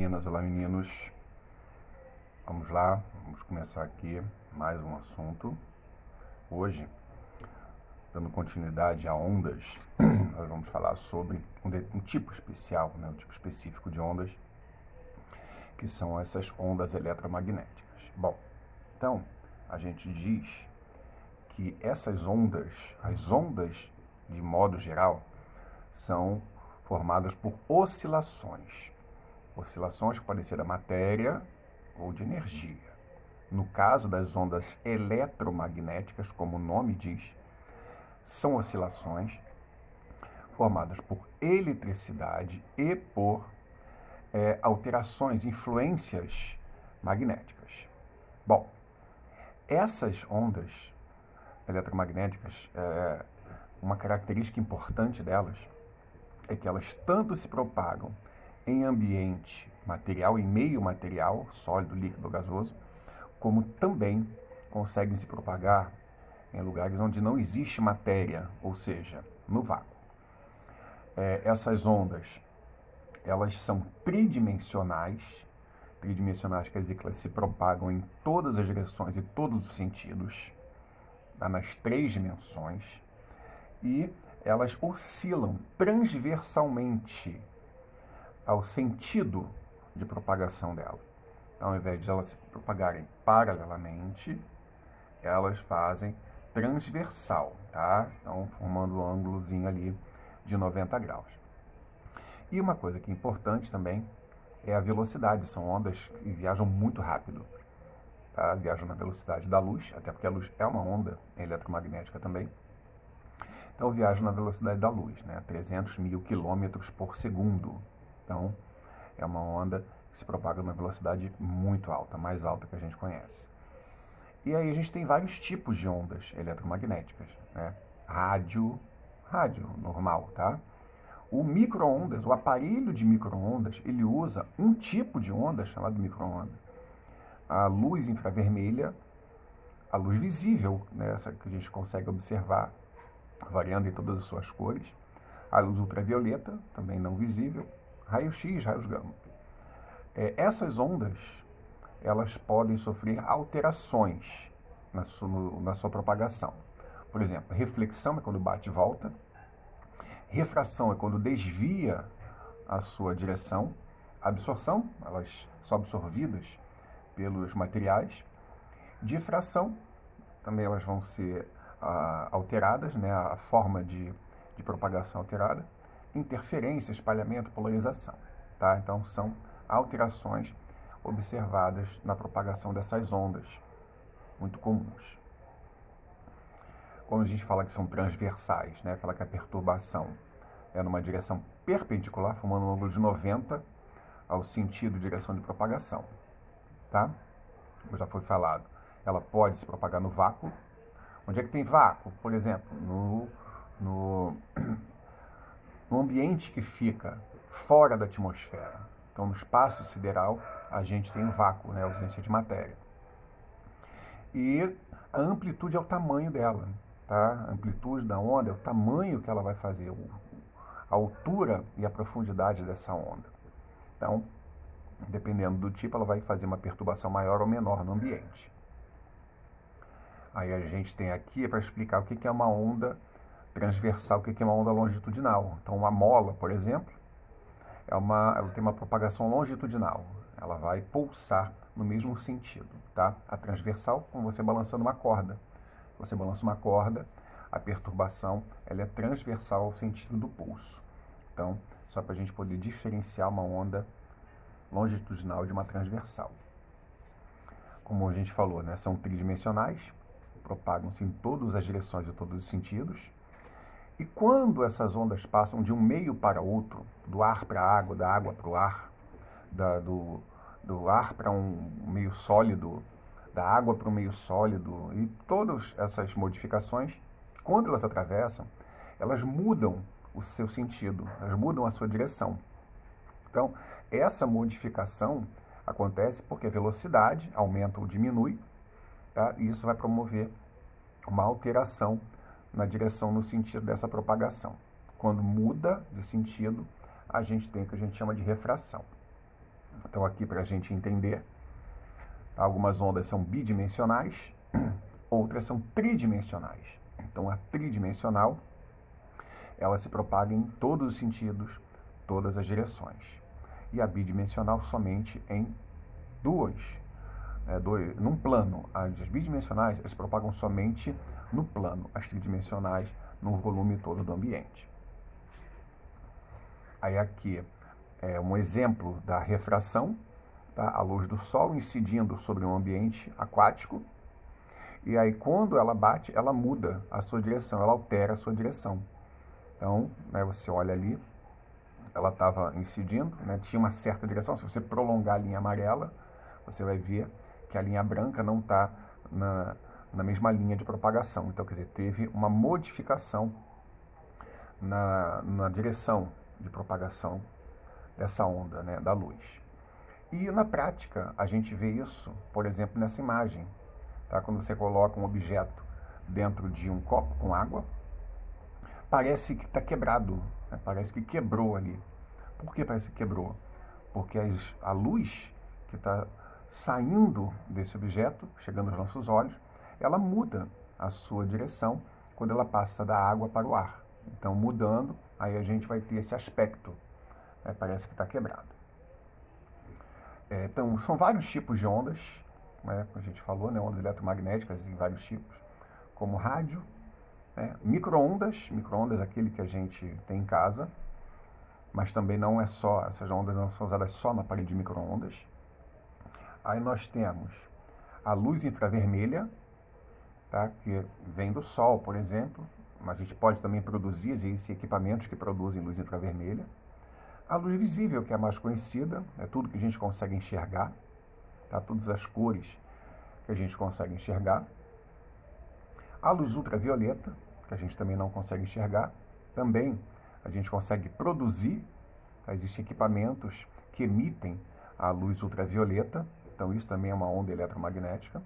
meninas, olá meninos. Vamos lá, vamos começar aqui mais um assunto. Hoje, dando continuidade a ondas, nós vamos falar sobre um tipo especial, um tipo específico de ondas, que são essas ondas eletromagnéticas. Bom, então, a gente diz que essas ondas, as ondas de modo geral, são formadas por oscilações. Oscilações que podem ser da matéria ou de energia. No caso das ondas eletromagnéticas, como o nome diz, são oscilações formadas por eletricidade e por alterações, influências magnéticas. Bom, essas ondas eletromagnéticas, uma característica importante delas é que elas tanto se propagam em ambiente material, em meio material, sólido, líquido ou gasoso, como também conseguem se propagar em lugares onde não existe matéria, ou seja, no vácuo. Essas ondas, elas são tridimensionais. Tridimensionais quer dizer que elas se propagam em todas as direções e todos os sentidos, nas 3 dimensões, e elas oscilam transversalmente ao sentido de propagação dela. Então, ao invés de elas se propagarem paralelamente, elas fazem transversal, tá? Então, formando um ângulozinho ali de 90 graus. E uma coisa que é importante também é a velocidade. São ondas que viajam muito rápido, tá? Viajam na velocidade da luz, até porque a luz é uma onda eletromagnética também. Então, viajam na velocidade da luz, né? 300 mil quilômetros por segundo. Então, é uma onda que se propaga numa velocidade muito alta, mais alta que a gente conhece. E aí a gente tem vários tipos de ondas eletromagnéticas, né? Rádio normal, tá? O micro-ondas, o aparelho de micro-ondas, ele usa um tipo de onda chamado micro-onda. A luz infravermelha, a luz visível, né? Essa que a gente consegue observar, variando em todas as suas cores. A luz ultravioleta, também não visível. Raio-X, raios gama. Essas ondas, elas podem sofrer alterações na sua propagação. Por exemplo, reflexão é quando bate e volta. Refração é quando desvia a sua direção. Absorção, elas são absorvidas pelos materiais. Difração, também elas vão ser alteradas, né? A forma de propagação alterada. Interferência, espalhamento, polarização. Tá? Então, são alterações observadas na propagação dessas ondas, muito comuns. Quando a gente fala que são transversais, né? Fala que a perturbação é numa direção perpendicular, formando um ângulo de 90 ao sentido de direção de propagação. Tá? Como já foi falado, ela pode se propagar no vácuo. Onde é que tem vácuo? Por exemplo, no ambiente que fica fora da atmosfera. Então, no espaço sideral, a gente tem um vácuo, né? Ausência de matéria. E a amplitude é o tamanho dela, tá? A amplitude da onda é o tamanho que ela vai fazer, a altura e a profundidade dessa onda. Então, dependendo do tipo, ela vai fazer uma perturbação maior ou menor no ambiente. Aí a gente tem aqui para explicar o que é uma onda transversal, o que é uma onda longitudinal. Então, uma mola, por exemplo, ela tem uma propagação longitudinal. Ela vai pulsar no mesmo sentido, tá? A transversal, como você balançando uma corda. Você balança uma corda, a perturbação ela é transversal ao sentido do pulso. Então, só para a gente poder diferenciar uma onda longitudinal de uma transversal. Como a gente falou, né? São tridimensionais, propagam-se em todas as direções e todos os sentidos. E quando essas ondas passam de um meio para outro, do ar para a água, da água para o ar, do ar para um meio sólido, da água para um meio sólido, e todas essas modificações, quando elas atravessam, elas mudam o seu sentido, elas mudam a sua direção. Então, essa modificação acontece porque a velocidade aumenta ou diminui, tá? E isso vai promover uma alteração na direção, no sentido dessa propagação. Quando muda de sentido, a gente tem o que a gente chama de refração. Então, aqui para a gente entender, algumas ondas são bidimensionais, outras são tridimensionais. Então, a tridimensional, ela se propaga em todos os sentidos, todas as direções. E a bidimensional somente em num plano. As bidimensionais, elas se propagam somente no plano, as tridimensionais no volume todo do ambiente. Aí aqui é um exemplo da refração, tá? A luz do sol incidindo sobre um ambiente aquático, e aí quando ela bate, ela muda a sua direção, ela altera a sua direção. Então, né, você olha ali, ela estava incidindo, né, tinha uma certa direção. Se você prolongar a linha amarela, você vai ver que a linha branca não está na mesma linha de propagação. Então, quer dizer, teve uma modificação na direção de propagação dessa onda, né, da luz. E na prática, a gente vê isso, por exemplo, nessa imagem. Tá? Quando você coloca um objeto dentro de um copo com água, parece que está quebrado, né? Parece que quebrou ali. Por que parece que quebrou? Porque a luz que está saindo desse objeto, chegando aos nossos olhos, ela muda a sua direção quando ela passa da água para o ar. Então, mudando, aí a gente vai ter esse aspecto, né? Parece que está quebrado. Então, são vários tipos de ondas, né? Como a gente falou, né? Ondas eletromagnéticas em vários tipos, como rádio, né? Micro-ondas aquele que a gente tem em casa, mas também não é só, essas ondas não são usadas só na parede de micro-ondas. Aí nós temos a luz infravermelha, tá? Que vem do sol, por exemplo, mas a gente pode também produzir, existem equipamentos que produzem luz infravermelha. A luz visível, que é a mais conhecida, é tudo que a gente consegue enxergar, tá? Todas as cores que a gente consegue enxergar. A luz ultravioleta, que a gente também não consegue enxergar, também a gente consegue produzir, tá? Existem equipamentos que emitem a luz ultravioleta, então isso também é uma onda eletromagnética.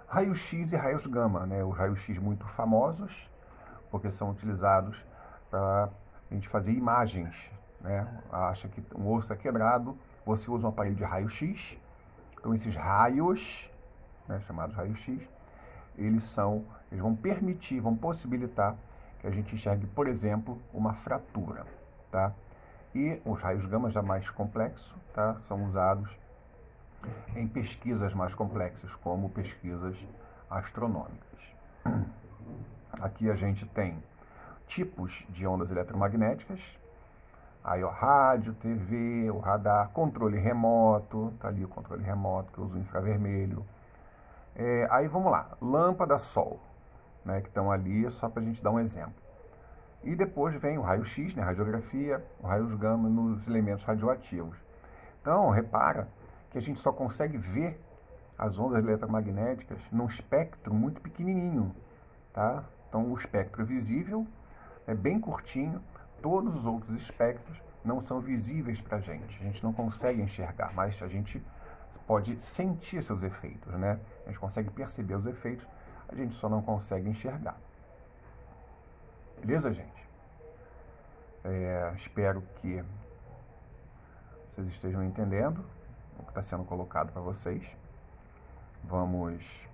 Raio-X e raios gama, né? Os raios-X muito famosos, porque são utilizados para a gente fazer imagens, né? Acha que um osso está quebrado, você usa um aparelho de raio-X, então esses raios, né, chamados raios-X, eles vão permitir, vão possibilitar que a gente enxergue, por exemplo, uma fratura, tá? E os raios gama já mais complexos, tá? São usados em pesquisas mais complexas, como pesquisas astronômicas. Aqui a gente tem tipos de ondas eletromagnéticas, aí o rádio, TV, o radar, controle remoto, tá ali o controle remoto que usa o infravermelho. Aí vamos lá, lâmpada sol, né, que estão ali só para a gente dar um exemplo. E depois vem o raio-X, né, radiografia, o raio gama nos elementos radioativos. Então, repara que a gente só consegue ver as ondas eletromagnéticas num espectro muito pequenininho, tá? Então, o espectro visível é bem curtinho, todos os outros espectros não são visíveis para a gente não consegue enxergar, mas a gente pode sentir seus efeitos, né? A gente consegue perceber os efeitos, a gente só não consegue enxergar. Beleza, gente? Espero que vocês estejam entendendo o que está sendo colocado para vocês. Vamos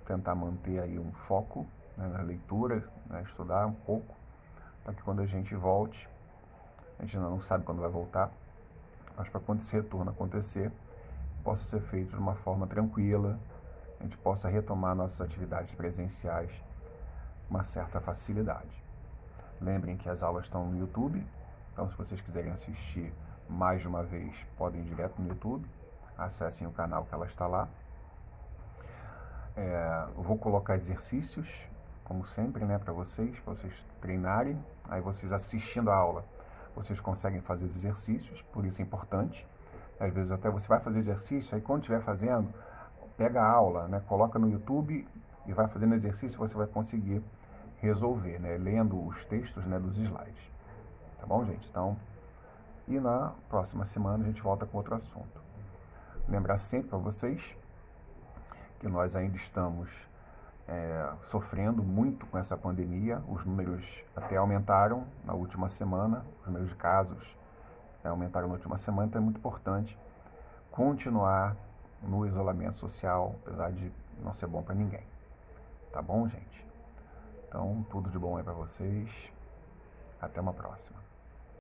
tentar manter aí um foco, né, na leitura, né, estudar um pouco, para que quando a gente volte, a gente ainda não sabe quando vai voltar, mas para quando esse retorno acontecer, possa ser feito de uma forma tranquila, a gente possa retomar nossas atividades presenciais com uma certa facilidade. Lembrem que as aulas estão no YouTube, então se vocês quiserem assistir mais de uma vez, podem ir direto no YouTube, acessem o canal que ela está lá. Eu vou colocar exercícios, como sempre, né, para vocês treinarem, aí vocês assistindo a aula, vocês conseguem fazer os exercícios, por isso é importante. Às vezes até você vai fazer exercício, aí quando estiver fazendo, pega a aula, né, coloca no YouTube e vai fazendo exercício, você vai conseguir resolver, né, lendo os textos, né, dos slides. Tá bom, gente? Então, e na próxima semana a gente volta com outro assunto. Lembrar sempre para vocês que nós ainda estamos sofrendo muito com essa pandemia. Os números até aumentaram na última semana, os números de casos aumentaram na última semana, então é muito importante continuar no isolamento social, apesar de não ser bom para ninguém. Tá bom, gente? Então, tudo de bom aí para vocês. Até uma próxima.